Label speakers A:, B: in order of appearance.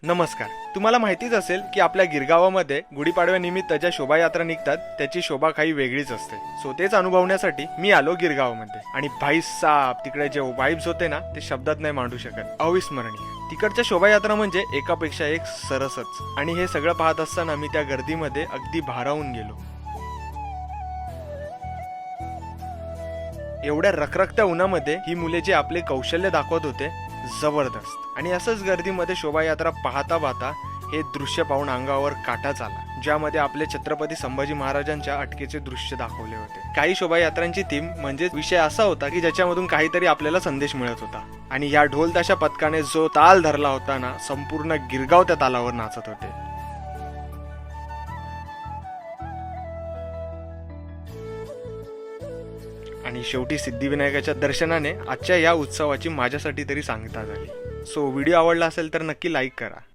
A: नमस्कार. तुम्हाला माहितीच असेल की आपल्या गिरगावामध्ये गुढीपाडव्यानिमित्त ज्या शोभायात्रा निघतात त्याची शोभा काही वेगळीच असते. सो तेच अनुभवण्यासाठी मी आलो गिरगावामध्ये आणि भाई साब तिकडे जे वाइब्स होते ना ते शब्दात नाही मांडू शकत. अविस्मरणीय. तिकडच्या शोभायात्रा म्हणजे एकापेक्षा एक सरसच. आणि हे सगळं पाहत असताना मी त्या गर्दीमध्ये अगदी भारावून गेलो. एवढ्या रखरखत्या उन्हामध्ये ही मुले जे आपले कौशल्य दाखवत होते जबरदस्त. आणि असंच गर्दीमध्ये शोभायात्रा पाहता पाहता हे दृश्य पाहून अंगावर काटाच आला, ज्यामध्ये आपले छत्रपती संभाजी महाराजांच्या अटकेचे दृश्य दाखवले होते. काही शोभायात्रांची थीम म्हणजे विषय असा होता की ज्याच्यामधून काहीतरी आपल्याला संदेश मिळत होता. आणि या ढोल ताशा पथकाने जो ताल धरला होता ना, संपूर्ण गिरगाव त्या तालावर नाचत होते. आणि शेवटी सिद्धिविनायकाच्या दर्शनाने आजच्या या उत्सवाची माझ्यासाठी तरी सांगता झाली. सो व्हिडिओ आवडला असेल तर नक्की लाईक करा.